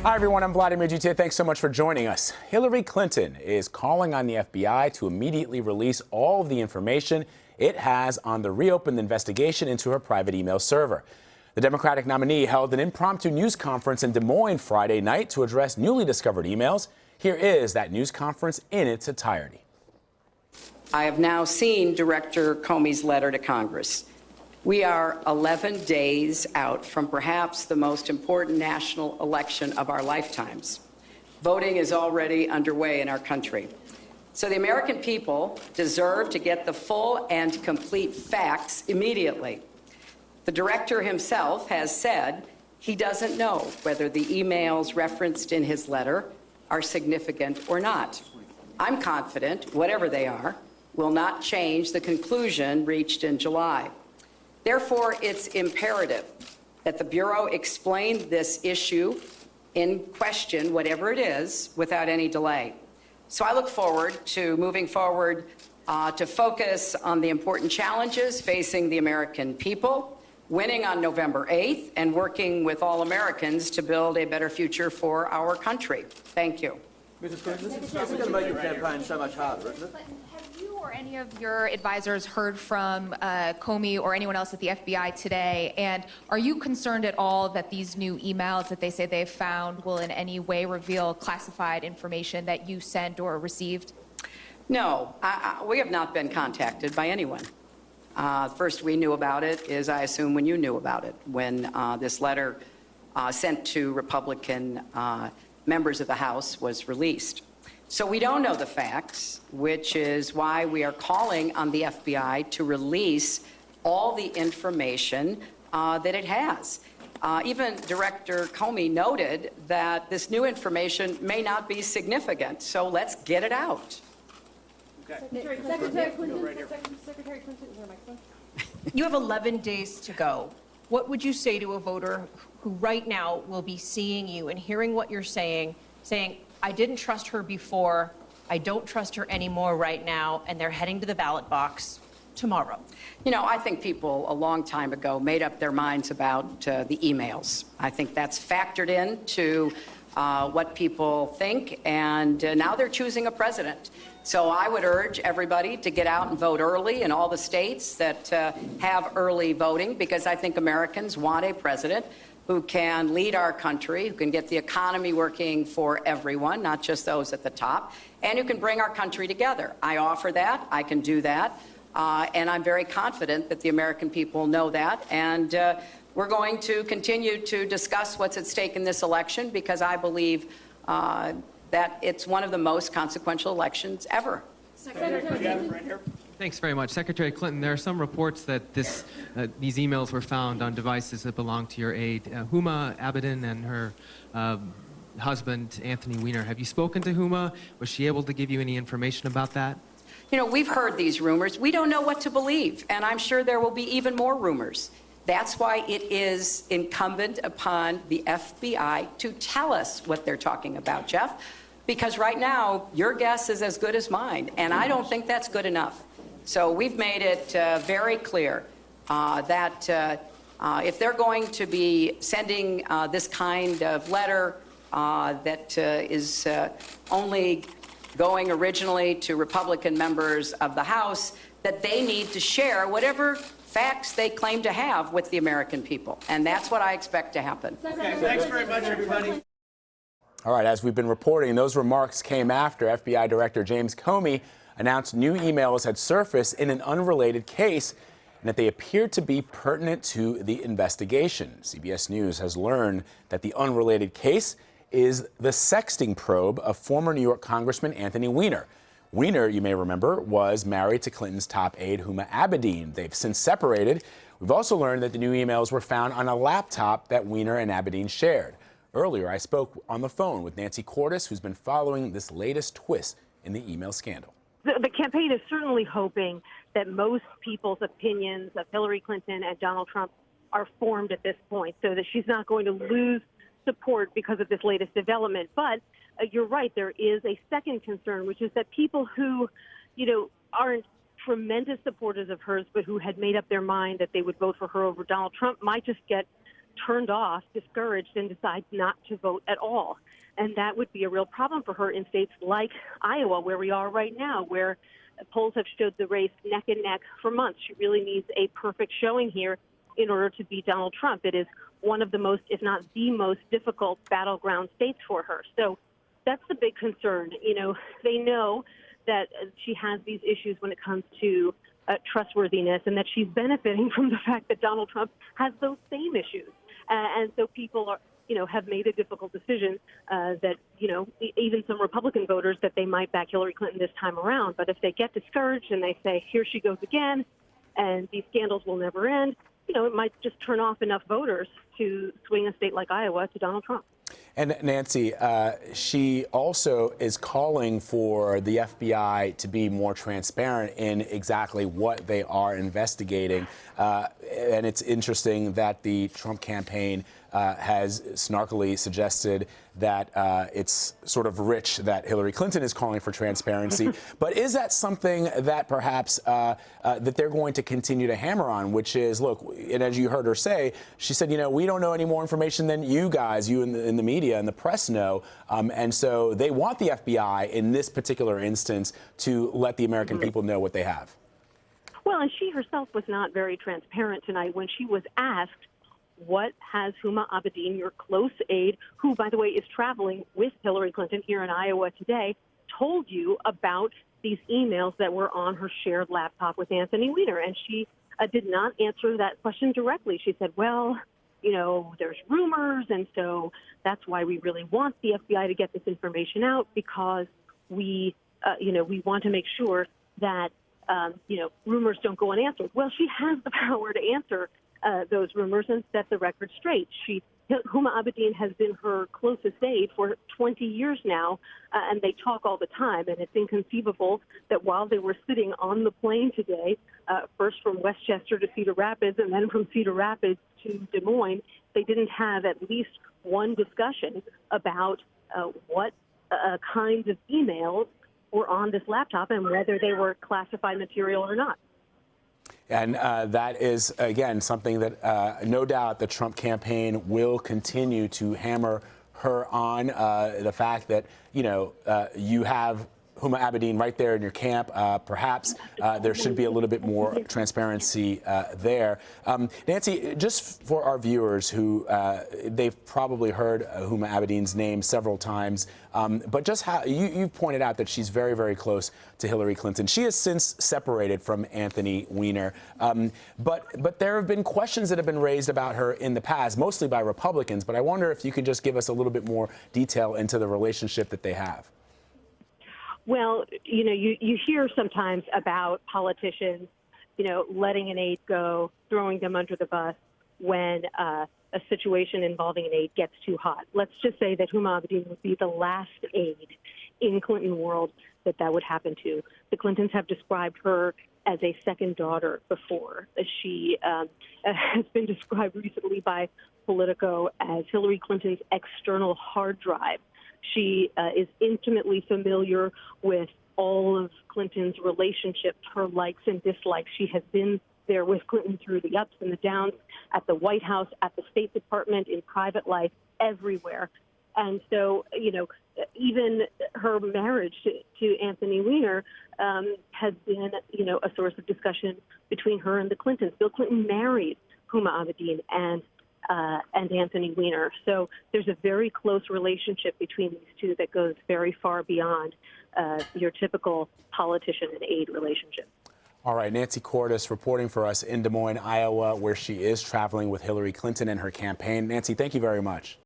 Hi, everyone. I'm Vladimir Gutierrez. Thanks so much for joining us. Hillary Clinton is calling on the FBI to immediately release all of the information it has on the reopened investigation into her private email server. The Democratic nominee held an impromptu news conference in Des Moines Friday night to address newly discovered emails. Here is that news conference in its entirety. I have now seen Director Comey's letter to Congress. We are 11 days out from perhaps the most important national election of our lifetimes. Voting is already underway in our country. So the American people deserve to get the full and complete facts immediately. The director himself has said he doesn't know whether the emails referenced in his letter are significant or not. I'm confident, whatever they are, will not change the conclusion reached in July. Therefore, it's imperative that the Bureau explain this issue in question, whatever it is, without any delay. So I look forward to moving forward to focus on the important challenges facing the American people, winning on November 8th, and working with all Americans to build a better future for our country. Thank you. Mrs. Clinton, this is going to make your campaign so much harder, isn't it? Have you or any of your advisors heard from Comey or anyone else at the FBI today? And are you concerned at all that these new emails that they say they've found will in any way reveal classified information that you sent or received? No, we have not been contacted by anyone. First we knew about it is, I assume, when you knew about it, when this letter sent to Republican members of the House was released. So we don't know the facts, which is why we are calling on the FBI to release all the information that it has. Even Director Comey noted that this new information may not be significant, so let's get it out. Okay. Secretary Clinton, you have 11 days to go. What would you say to a voter who right now will be seeing you and hearing what you're saying, I didn't trust her before, I don't trust her anymore right now, and they're heading to the ballot box tomorrow? You know, I think people a long time ago made up their minds about the emails. I think that's factored into what people think, and now they're choosing a president. So I would urge everybody to get out and vote early in all the states that have early voting, because I think Americans want a president who can lead our country, who can get the economy working for everyone, not just those at the top, and who can bring our country together. I offer that. I can do that. And I'm very confident that the American people know that. And we're going to continue to discuss what's at stake in this election, because I believe that it's one of the most consequential elections ever. Thanks very much. Secretary Clinton, there are some reports that these emails were found on devices that belong to your aide, Huma Abedin, and her husband, Anthony Weiner. Have you spoken to Huma? Was she able to give you any information about that? You know, we've heard these rumors. We don't know what to believe, and I'm sure there will be even more rumors. That's why it is incumbent upon the FBI to tell us what they're talking about, Jeff, because right now, your guess is as good as mine, and I don't think that's good enough. So we've made it very clear that if they're going to be sending this kind of letter that is only going originally to Republican members of the House, that they need to share whatever facts they claim to have with the American people. And that's what I expect to happen. Okay, thanks very much, everybody. All right, as we've been reporting, those remarks came after FBI Director James Comey announced new emails had surfaced in an unrelated case and that they appeared to be pertinent to the investigation. CBS News has learned that the unrelated case is the sexting probe of former New York Congressman Anthony Weiner. Weiner, you may remember, was married to Clinton's top aide, Huma Abedin. They've since separated. We've also learned that the new emails were found on a laptop that Weiner and Abedin shared. Earlier, I spoke on the phone with Nancy Cordes, who's been following this latest twist in the email scandal. The campaign is certainly hoping that most people's opinions of Hillary Clinton and Donald Trump are formed at this point, so that she's not going to lose support because of this latest development. But you're right, there is a second concern, which is that people who, aren't tremendous supporters of hers, but who had made up their mind that they would vote for her over Donald Trump might just get turned off, discouraged, and decides not to vote at all. And that would be a real problem for her in states like Iowa, where we are right now, where polls have showed the race neck and neck for months. She really needs a perfect showing here in order to beat Donald Trump. It is one of the most, if not the most difficult battleground states for her. So that's the big concern. They know that she has these issues when it comes to trustworthiness, and that she's benefiting from the fact that Donald Trump has those same issues. And so people are, have made a difficult decision that, even some Republican voters, that they might back Hillary Clinton this time around. But if they get discouraged and they say, here she goes again, and these scandals will never end, it might just turn off enough voters to swing a state like Iowa to Donald Trump. And Nancy, she also is calling for the FBI to be more transparent in exactly what they are investigating. And it's interesting that the Trump campaign has snarkily suggested that it's sort of rich that Hillary Clinton is calling for transparency. But is that something that perhaps that they're going to continue to hammer on, which is, look, and as you heard her say, she said, we don't know any more information than you guys, you in the media and the press know. And so they want the FBI in this particular instance to let the American people know what they have. Well, and she herself was not very transparent tonight when she was asked, what has Huma Abedin, your close aide, who, by the way, is traveling with Hillary Clinton here in Iowa today, told you about these emails that were on her shared laptop with Anthony Weiner? And she did not answer that question directly. She said, well, there's rumors, and so that's why we really want the FBI to get this information out, because we want to make sure that, rumors don't go unanswered. Well, she has the power to answer those rumors and set the record straight. Huma Abedin has been her closest aide for 20 years now, and they talk all the time. And it's inconceivable that while they were sitting on the plane today, first from Westchester to Cedar Rapids and then from Cedar Rapids to Des Moines, they didn't have at least one discussion about what kinds of emails were on this laptop and whether they were classified material or not. And that is, again, something that no doubt the Trump campaign will continue to hammer her on, the fact that, you have Huma Abedin right there in your camp. Perhaps there should be a little bit more transparency there. Nancy, just for our viewers who they've probably heard Huma Abedin's name several times, but just how you pointed out that she's very, very close to Hillary Clinton. She has since separated from Anthony Weiner, but there have been questions that have been raised about her in the past, mostly by Republicans. But I wonder if you could just give us a little bit more detail into the relationship that they have. Well, you hear sometimes about politicians, letting an aide go, throwing them under the bus when a situation involving an aide gets too hot. Let's just say that Huma Abedin would be the last aide in Clinton world that would happen to. The Clintons have described her as a second daughter before. She has been described recently by Politico as Hillary Clinton's external hard drive. She is intimately familiar with all of Clinton's relationships, her likes and dislikes. She has been there with Clinton through the ups and the downs, at the White House, at the State Department, in private life, everywhere. And so, even her marriage to Anthony Weiner has been, a source of discussion between her and the Clintons. Bill Clinton married Huma Abedin and Anthony Weiner. So there's a very close relationship between these two that goes very far beyond your typical politician and aide relationship. All right, Nancy Cordes reporting for us in Des Moines, Iowa, where she is traveling with Hillary Clinton and her campaign. Nancy, thank you very much.